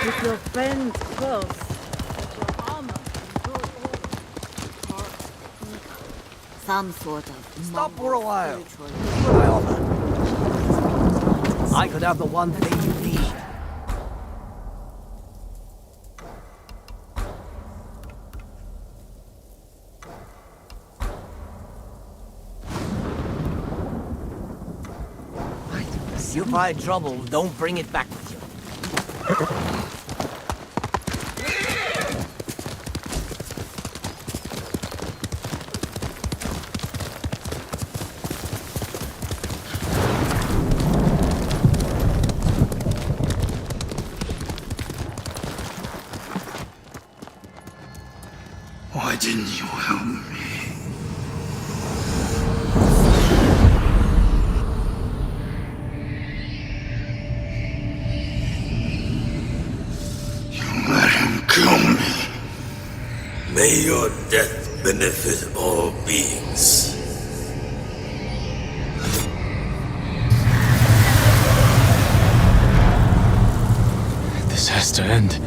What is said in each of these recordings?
With your friends close, your armor in good order, or some sort of Stop for a while. spiritual- I could have the one thing you need. You find trouble, don't bring it back with you. Why didn't you help me? Kill me. May your death benefit all beings. This has to end.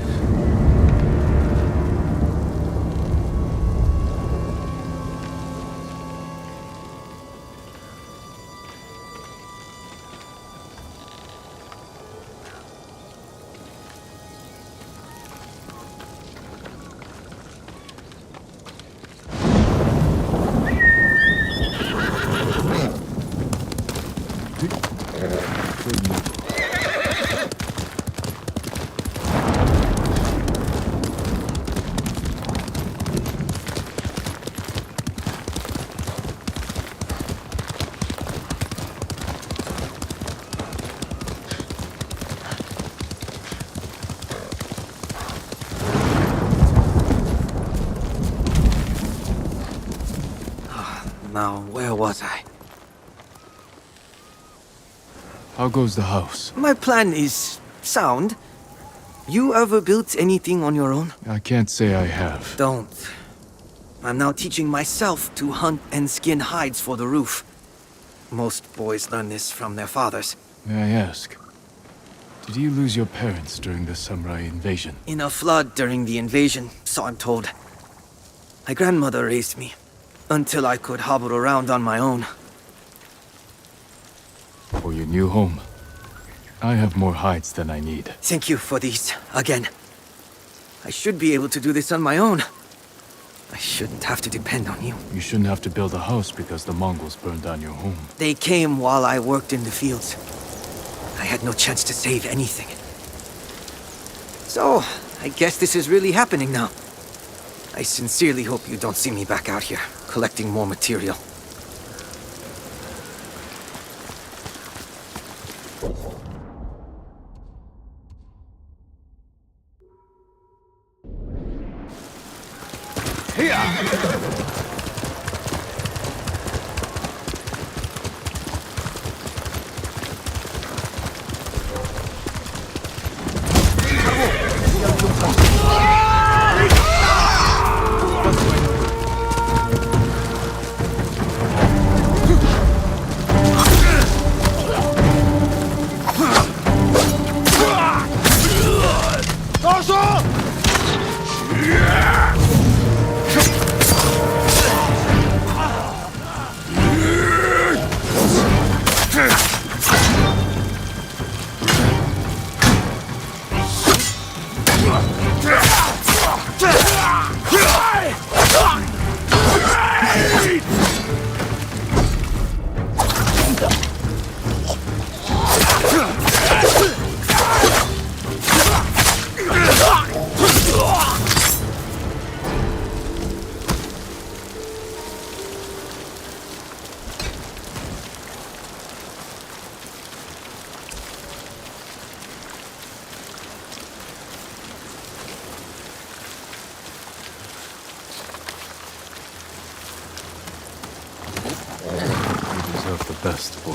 Now, where was I? How goes the house? My plan is sound. You ever built anything on your own? I can't say I have. Don't. I'm now teaching myself to hunt and skin hides for the roof. Most boys learn this from their fathers. May I ask, did you lose your parents during the samurai invasion? In a flood during the invasion, so I'm told. My grandmother raised me, until I could hobble around on my own. For your new home, I have more hides than I need. Thank you for these, again. I should be able to do this on my own. I shouldn't have to depend on you. You shouldn't have to build a house because the Mongols burned down your home. They came while I worked in the fields. I had no chance to save anything. So, I guess this is really happening now. I sincerely hope you don't see me back out here, collecting more material. first, boy.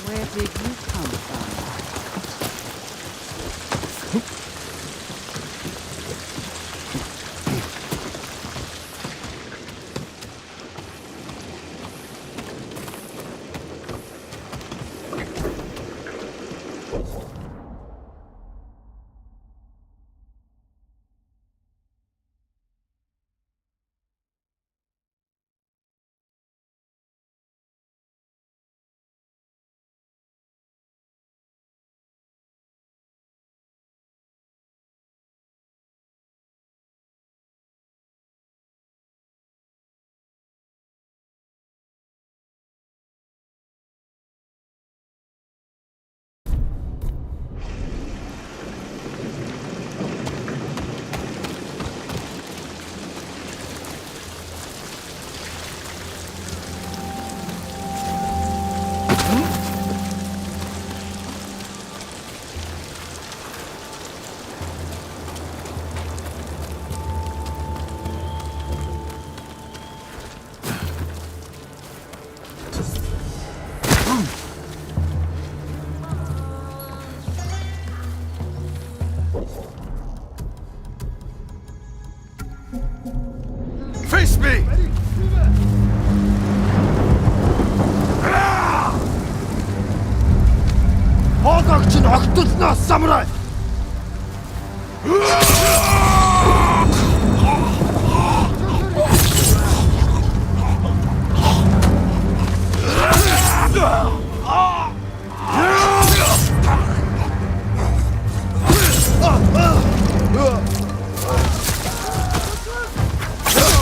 Where did you come from? Face me! Хоодог чинь огтлноос самурай!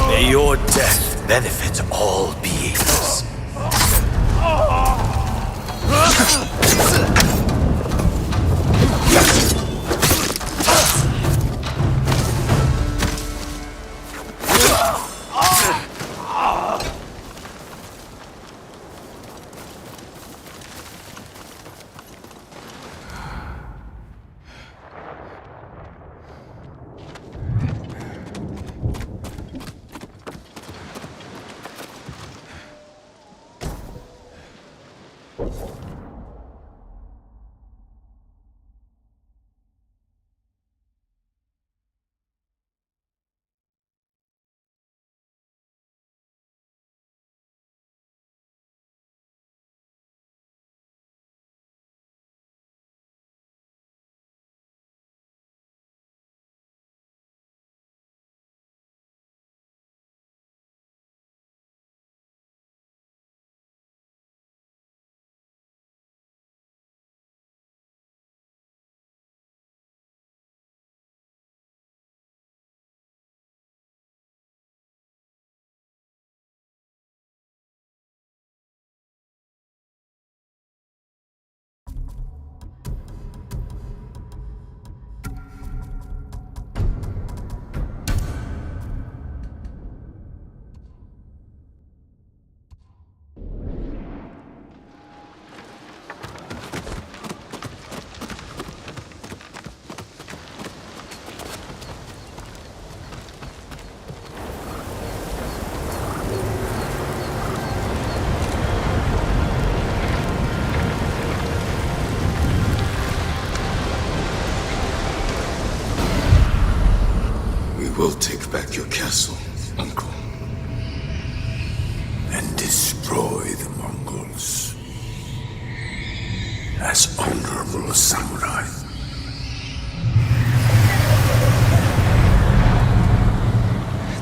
May your death benefit all beings. We'll take back your castle, Uncle. And destroy the Mongols. As honorable samurai.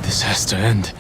This has to end.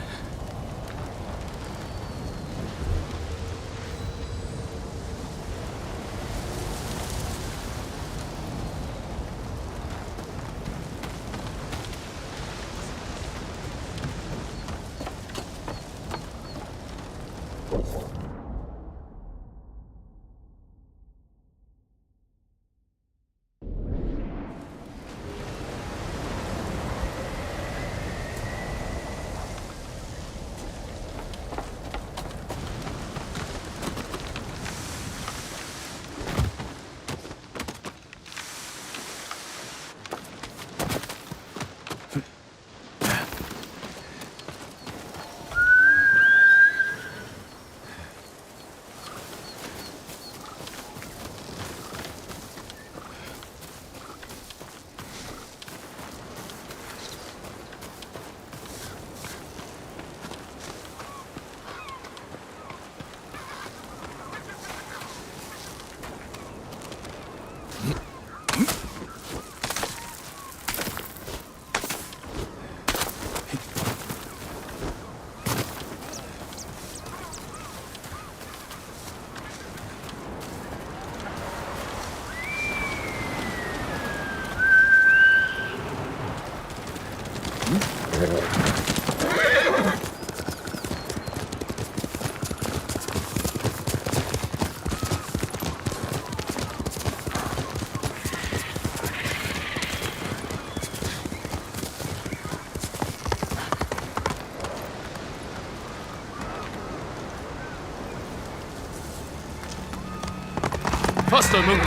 Faster, move!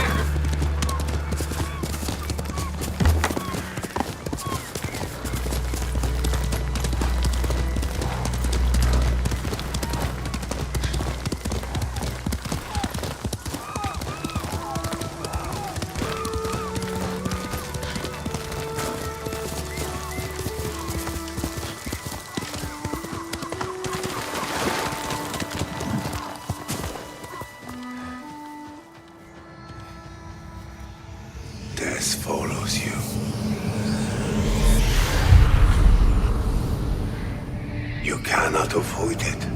Death follows you. You cannot avoid it.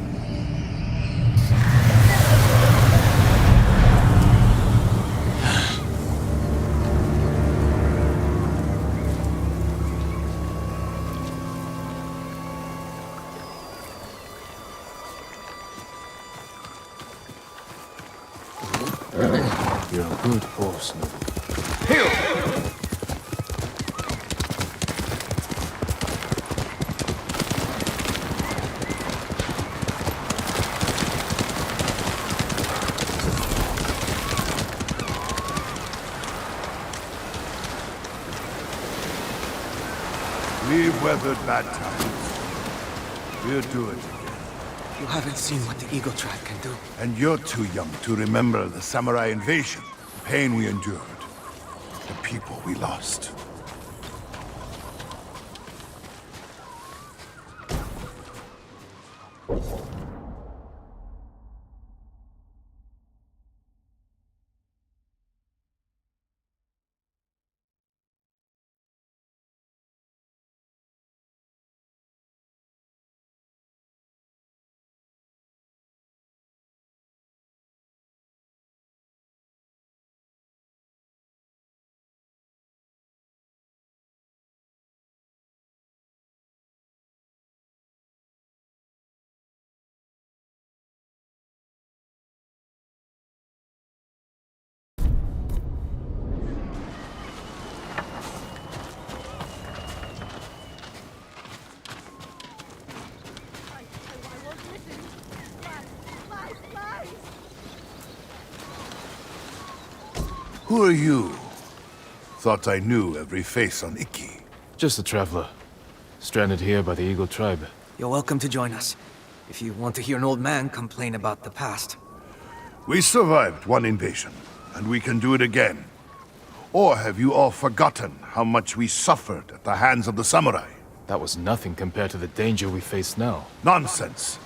You're a good horse, Nobu. We've weathered bad times. We'll do it again. You haven't seen what the Eagle Tribe can do. And you're too young to remember the samurai invasion, the pain we endured, the people we lost. Who are you? Thought I knew every face on Iki. Just a traveler. Stranded here by the Eagle Tribe. You're welcome to join us, if you want to hear an old man complain about the past. We survived one invasion, and we can do it again. Or have you all forgotten how much we suffered at the hands of the samurai? That was nothing compared to the danger we face now. Nonsense.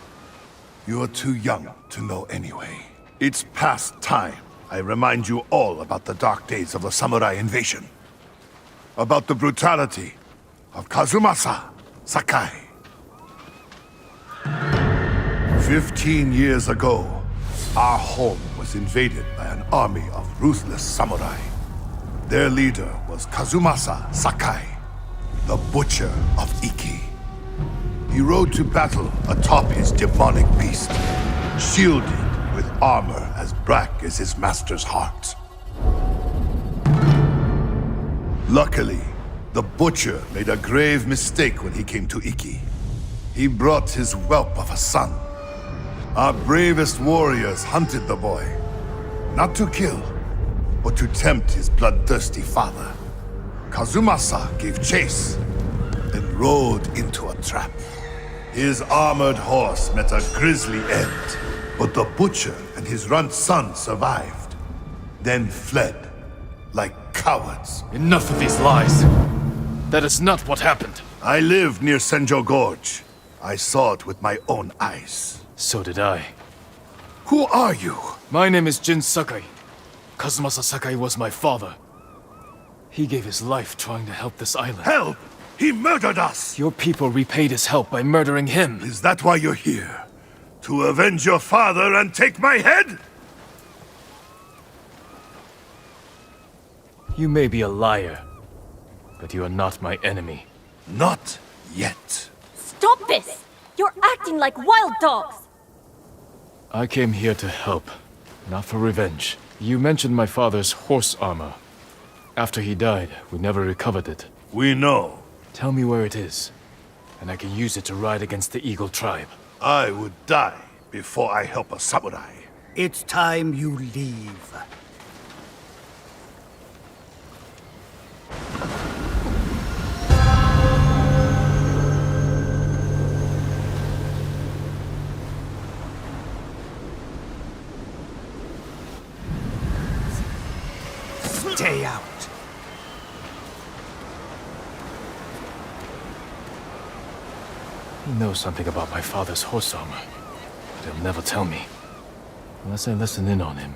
You're too young to know anyway. It's past time I remind you all about the dark days of the samurai invasion. About the brutality of Kazumasa Sakai. 15 years ago, our home was invaded by an army of ruthless samurai. Their leader was Kazumasa Sakai, the Butcher of Iki. He rode to battle atop his demonic beast, shielded with armor as black as his master's heart. Luckily, the Butcher made a grave mistake when he came to Iki. He brought his whelp of a son. Our bravest warriors hunted the boy, not to kill, but to tempt his bloodthirsty father. Kazumasa gave chase, then rode into a trap. His armored horse met a grisly end, but the Butcher and his runt son survived, then fled like cowards. Enough of these lies! That is not what happened. I lived near Senjo Gorge. I saw it with my own eyes. So did I. Who are you? My name is Jin Sakai. Kazumasa Sakai was my father. He gave his life trying to help this island. Help! He murdered us! Your people repaid his help by murdering him. Is that why you're here? To avenge your father and take my head? You may be a liar, but you are not my enemy. Not yet. Stop this! You're acting like wild dogs! I came here to help, not for revenge. You mentioned my father's horse armor. After he died, we never recovered it. We know. Tell me where it is, and I can use it to ride against the Eagle tribe. I would die before I help a samurai. It's time you leave. Stay out. He knows something about my father's horse armor, but he'll never tell me. Unless I listen in on him,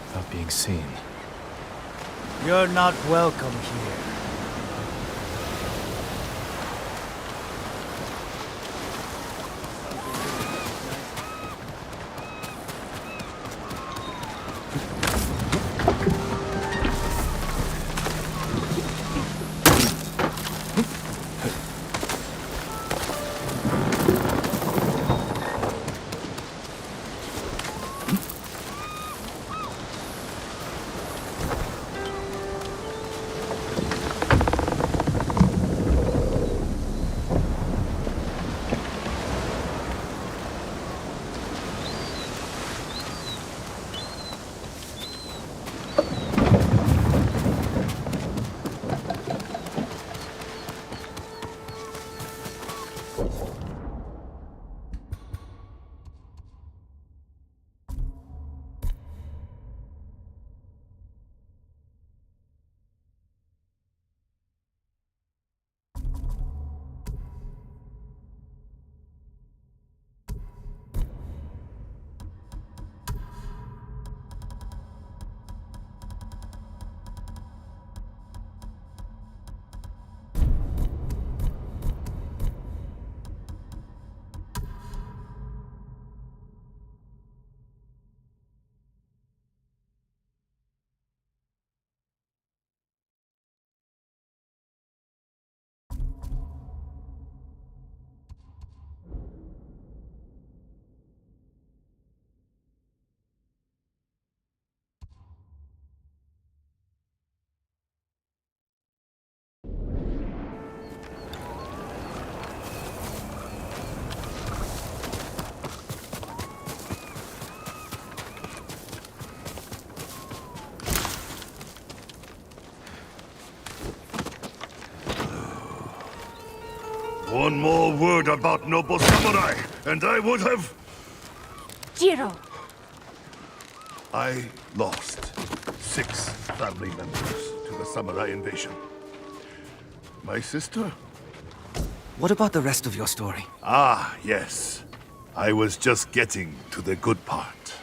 without being seen. You're not welcome here. One more word about noble samurai, and I would have... Jiro! I lost 6 family members to the samurai invasion. My sister? What about the rest of your story? Ah, yes. I was just getting to the good part.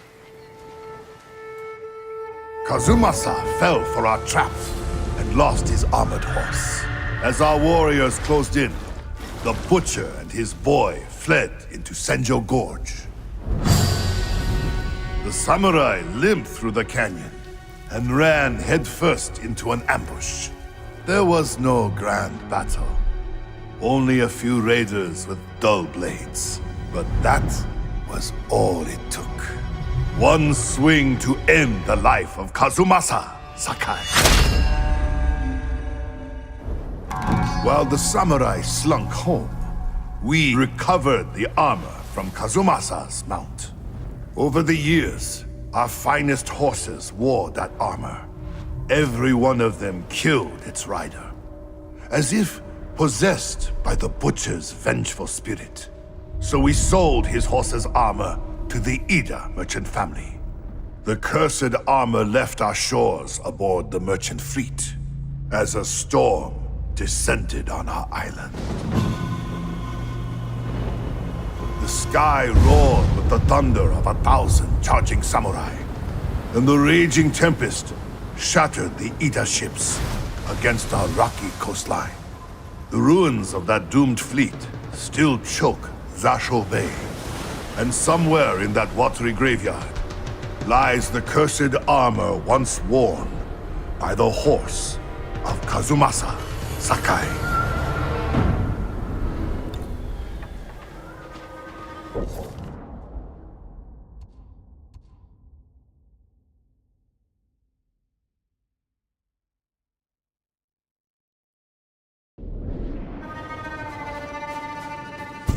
Kazumasa fell for our trap and lost his armored horse. As our warriors closed in, the butcher and his boy fled into Senjo Gorge. The samurai limped through the canyon and ran headfirst into an ambush. There was no grand battle. Only a few raiders with dull blades. But that was all it took. One swing to end the life of Kazumasa Sakai. While the samurai slunk home, we recovered the armor from Kazumasa's mount. Over the years, our finest horses wore that armor. Every one of them killed its rider, as if possessed by the butcher's vengeful spirit. So we sold his horse's armor to the Ida merchant family. The cursed armor left our shores aboard the merchant fleet, as a storm descended on our island. The sky roared with the thunder of 1,000 charging samurai, and the raging tempest shattered the Ida ships against our rocky coastline. The ruins of that doomed fleet still choke Zasho Bay, and somewhere in that watery graveyard lies the cursed armor once worn by the horse of Kazumasa Sakai.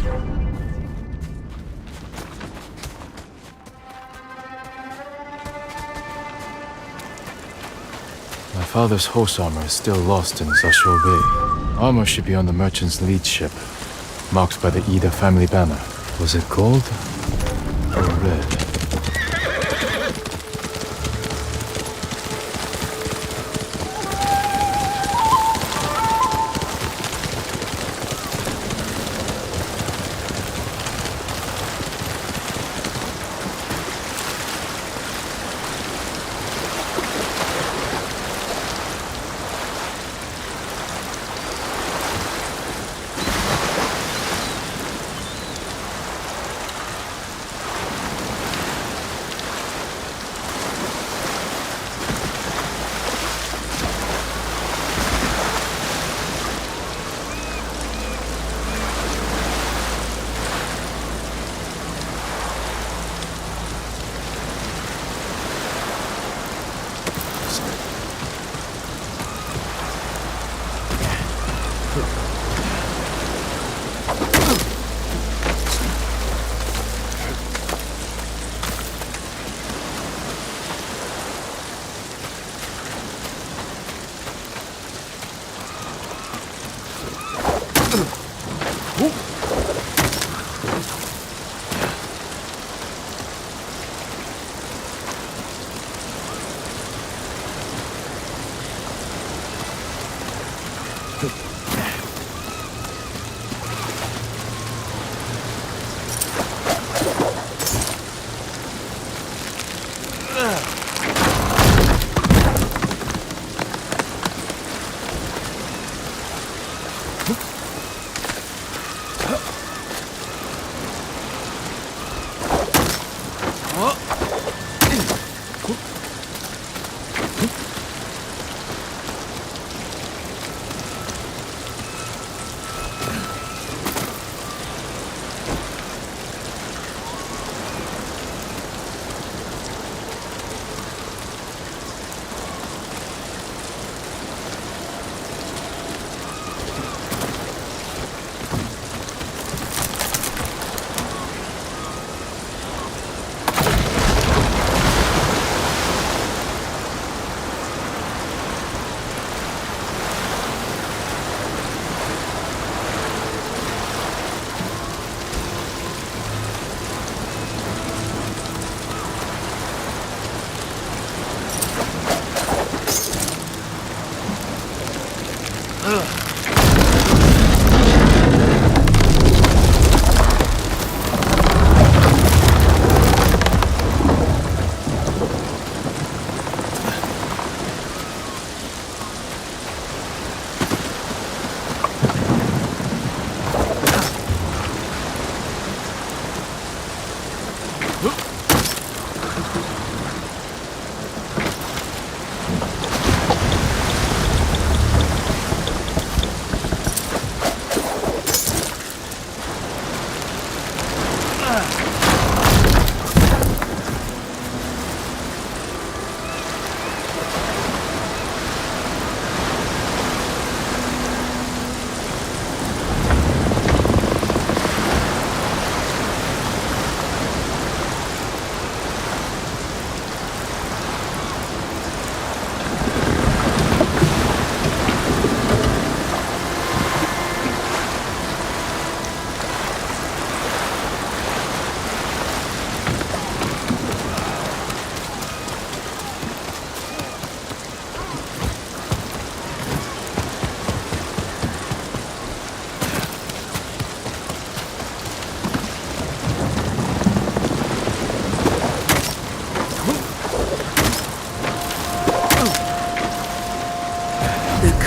My father's horse armor is still lost in Zasho Bay. Armor should be on the merchant's lead ship, marked by the Ida family banner. Was it gold or red?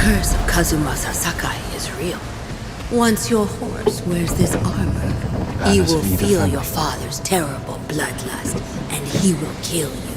curse of Kazumasa Sakai is real. Once your horse wears this armor, he will feel your father's terrible bloodlust, and he will kill you.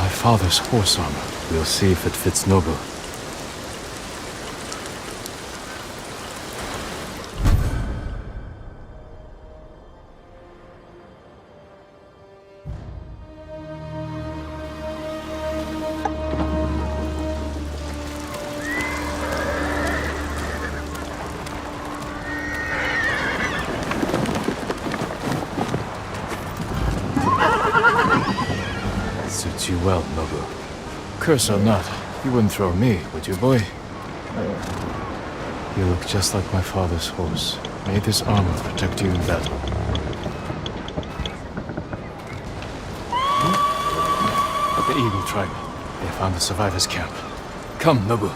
My father's horse armor. We'll see if it fits Nobu. Suits you well, Nobu. Curse or not, you wouldn't throw me, would you, boy? You look just like my father's horse. May this armor protect you in battle. The Eagle Tribe. They found the survivors' camp. Come, Nobu.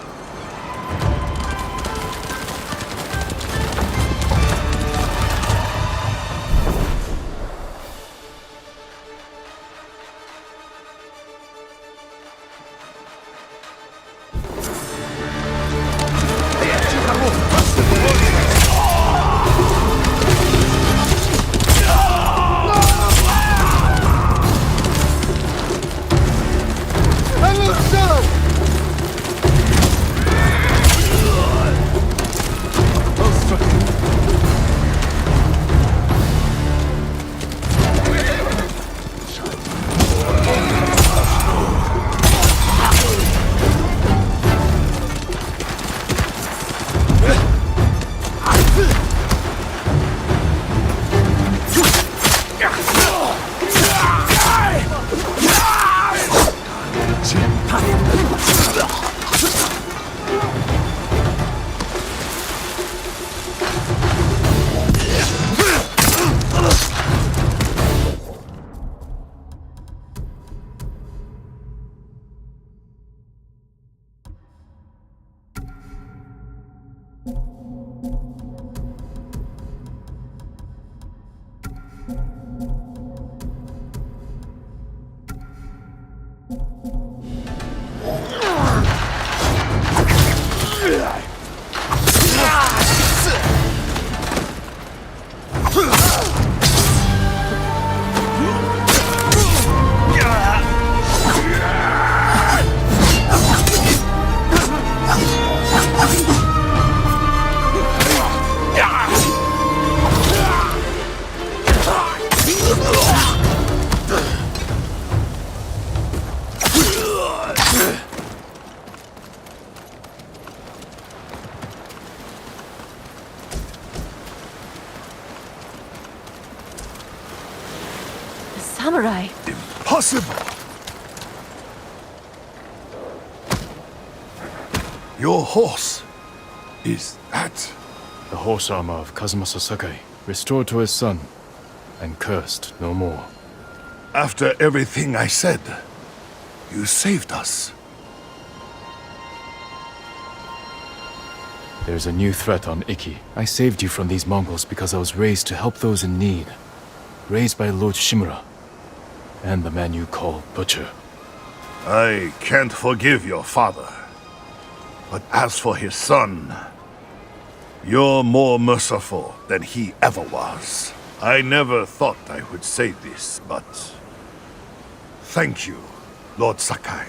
Samurai! Impossible! Your horse. Is that... The horse armor of Kazumasa Sakai, restored to his son, and cursed no more. After everything I said, you saved us. There's a new threat on Iki. I saved you from these Mongols because I was raised to help those in need. Raised by Lord Shimura, and the man you call Butcher. I can't forgive your father. But as for his son, you're more merciful than he ever was. I never thought I would say this, but... thank you, Lord Sakai.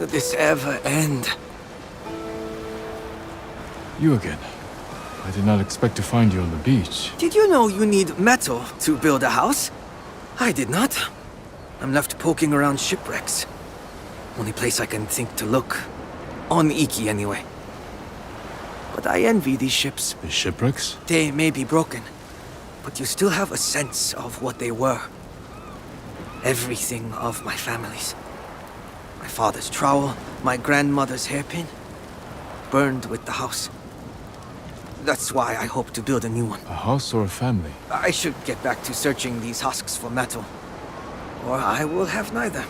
will this ever end? You again. I did not expect to find you on the beach. Did you know you need metal to build a house? I did not. I'm left poking around shipwrecks. Only place I can think to look. On Iki, anyway. But I envy these ships. The shipwrecks? They may be broken, but you still have a sense of what they were. Everything of my family's. My father's trowel, my grandmother's hairpin, burned with the house. That's why I hope to build a new one. A house or a family? I should get back to searching these husks for metal. Or I will have neither.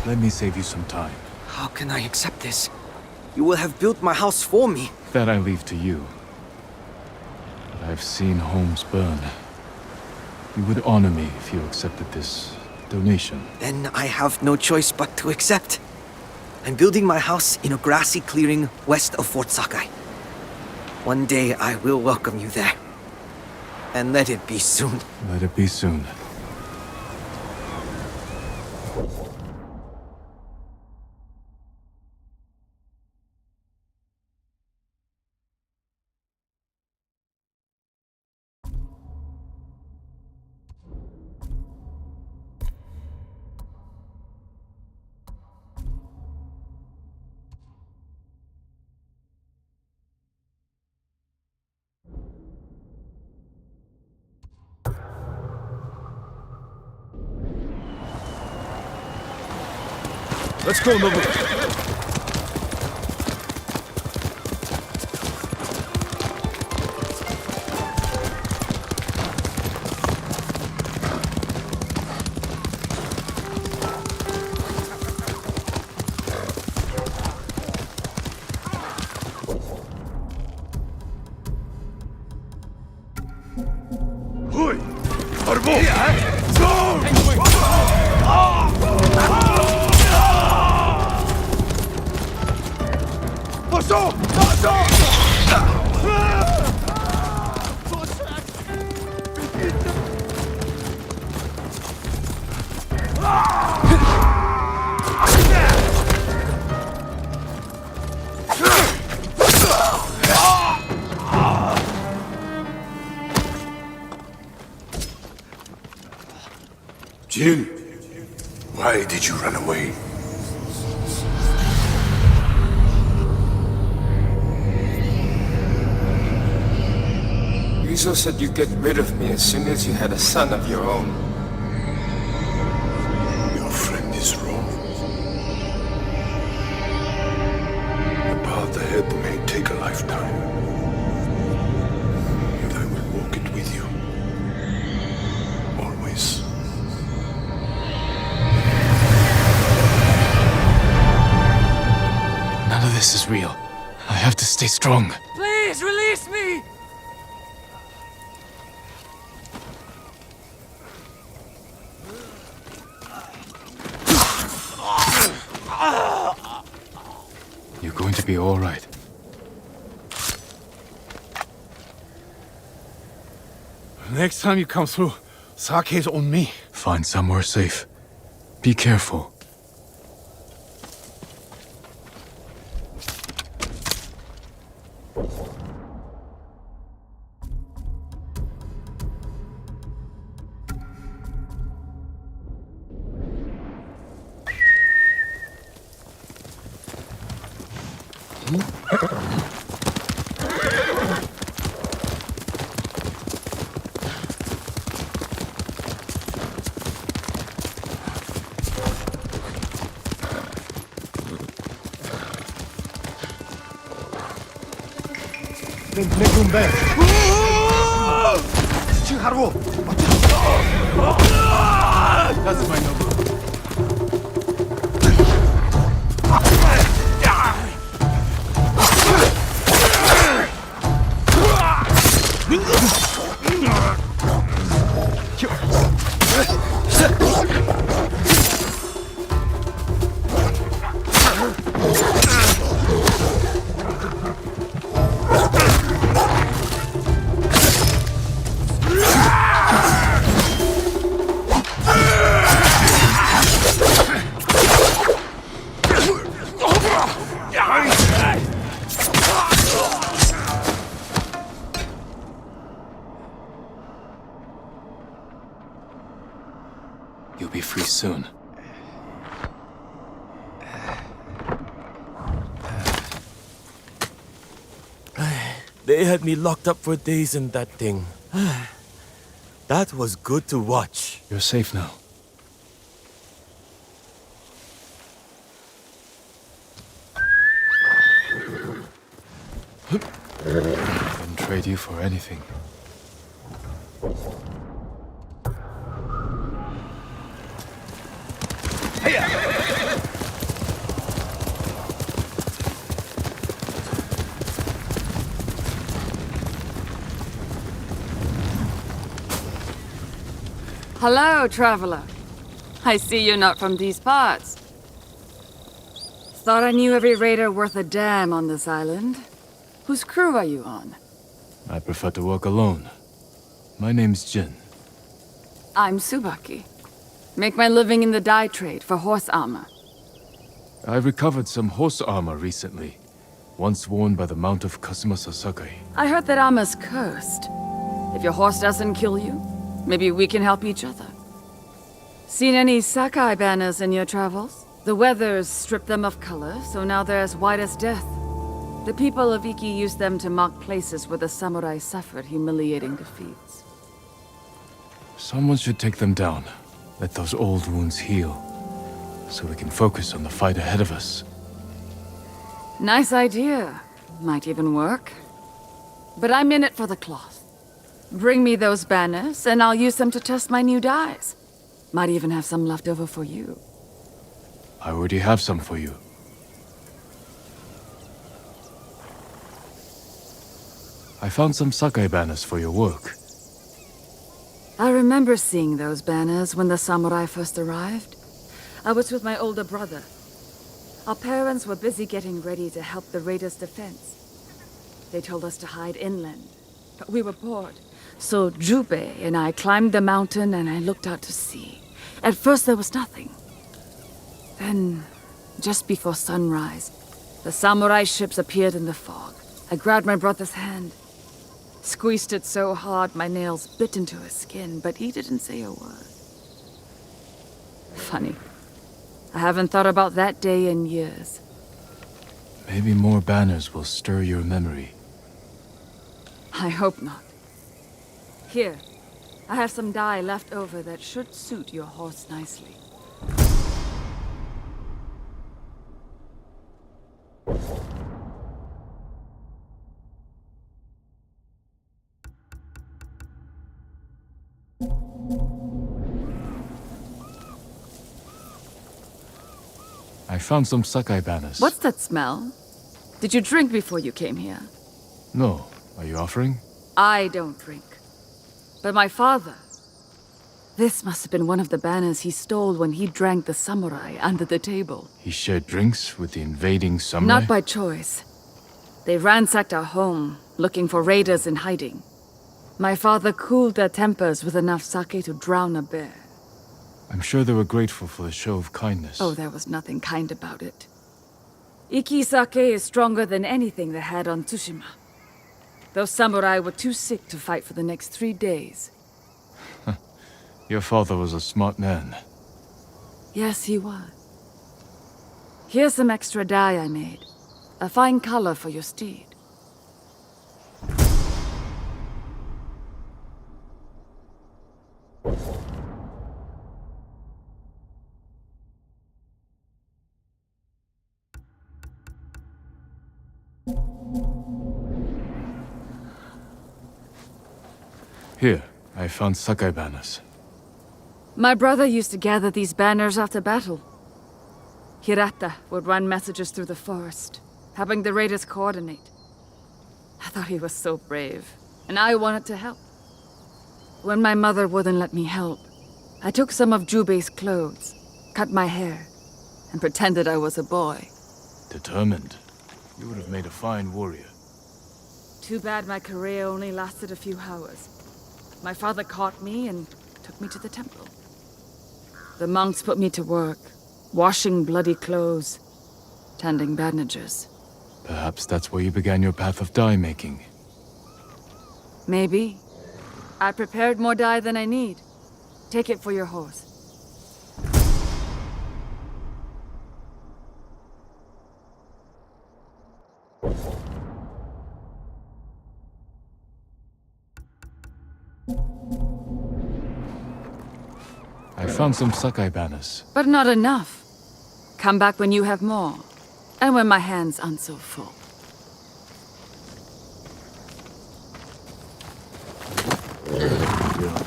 Let me save you some time. How can I accept this? You will have built my house for me. That I leave to you. But I've seen homes burn. You would honor me if you accepted this donation. Then I have no choice but to accept. I'm building my house in a grassy clearing west of Fort Sakai. One day I will welcome you there. And let it be soon. Let it be soon. Let's go, Nobu. Hui! Arbo! Jin, why did you run away? Rizzo said you'd get rid of me as soon as you had a son of your own. Your friend is wrong. The path ahead may take a lifetime. But I will walk it with you. Always. None of this is real. I have to stay strong. Please release me! You're going to be all right. Next time you come through, sake's on me. Find somewhere safe. Be careful. That's my number. You'll be free soon. They had me locked up for days in that thing. That was good to watch. You're safe now. I wouldn't trade you for anything. Hello, traveler. I see you're not from these parts. Thought I knew every raider worth a damn on this island. Whose crew are you on? I prefer to work alone. My name's Jin. I'm Tsubaki. Make my living in the dye trade for horse armor. I recovered some horse armor recently, once worn by the Mount of Kazumasa Sakai. I heard that armor's cursed. If your horse doesn't kill you, maybe we can help each other. Seen any Sakai banners in your travels? The weather's stripped them of color, so now they're as white as death. The people of Iki used them to mark places where the samurai suffered humiliating defeats. Someone should take them down. Let those old wounds heal, so we can focus on the fight ahead of us. Nice idea. Might even work. But I'm in it for the cloth. Bring me those banners, and I'll use them to test my new dyes. Might even have some left over for you. I already have some for you. I found some Sakai banners for your work. I remember seeing those banners when the samurai first arrived. I was with my older brother. Our parents were busy getting ready to help the raiders' defense. They told us to hide inland, but we were bored. So Jubei and I climbed the mountain and I looked out to sea. At first there was nothing. Then, just before sunrise, the samurai ships appeared in the fog. I grabbed my brother's hand. Squeezed it so hard my nails bit into his skin, but he didn't say a word. Funny. I haven't thought about that day in years. Maybe more banners will stir your memory. I hope not. Here, I have some dye left over that should suit your horse nicely. I found some Sakai banners. What's that smell? Did you drink before you came here? No. Are you offering? I don't drink. But my father... This must have been one of the banners he stole when he drank the samurai under the table. He shared drinks with the invading samurai? Not by choice. They ransacked our home, looking for raiders in hiding. My father cooled their tempers with enough sake to drown a bear. I'm sure they were grateful for the show of kindness. Oh, there was nothing kind about it. Iki sake is stronger than anything they had on Tsushima. Those samurai were too sick to fight for the next 3 days. Your father was a smart man. Yes, he was. Here's some extra dye I made. A fine color for your steed. Here, I found Sakai banners. My brother used to gather these banners after battle. Hirata would run messages through the forest, helping the raiders coordinate. I thought he was so brave, and I wanted to help. When my mother wouldn't let me help, I took some of Jubei's clothes, cut my hair, and pretended I was a boy. Determined. You would have made a fine warrior. Too bad my career only lasted a few hours. My father caught me and took me to the temple. The monks put me to work, washing bloody clothes, tending bandages. Perhaps that's where you began your path of dye making. Maybe. I prepared more dye than I need. Take it for your horse. I found some Sakai banners. But not enough. Come back when you have more. And when my hands aren't so full.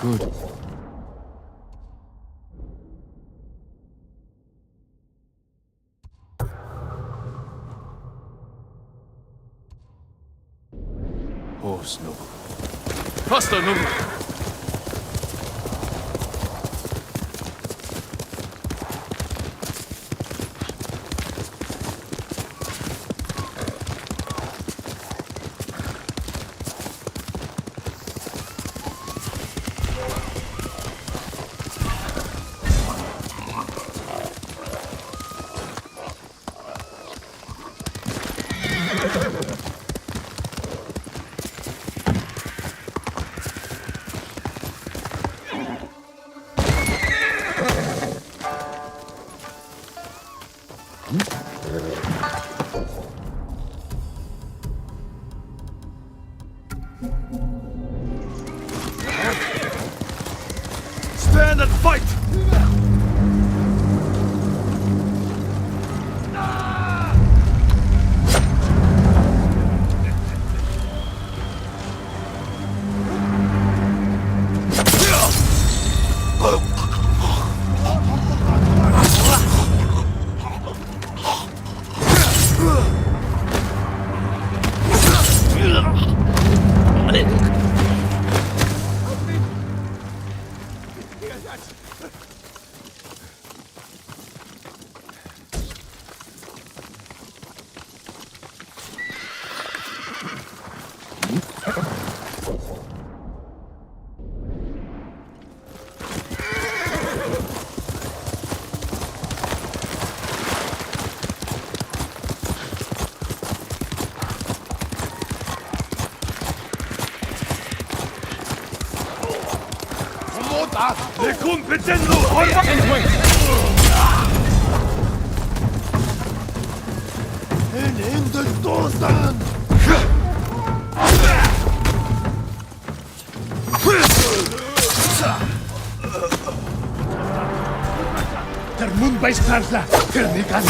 Good. Horse noble. Faster noble. Stand and fight! Le competendo! En den Dosen! Der Mundbeißpflanzler! Kirnikan!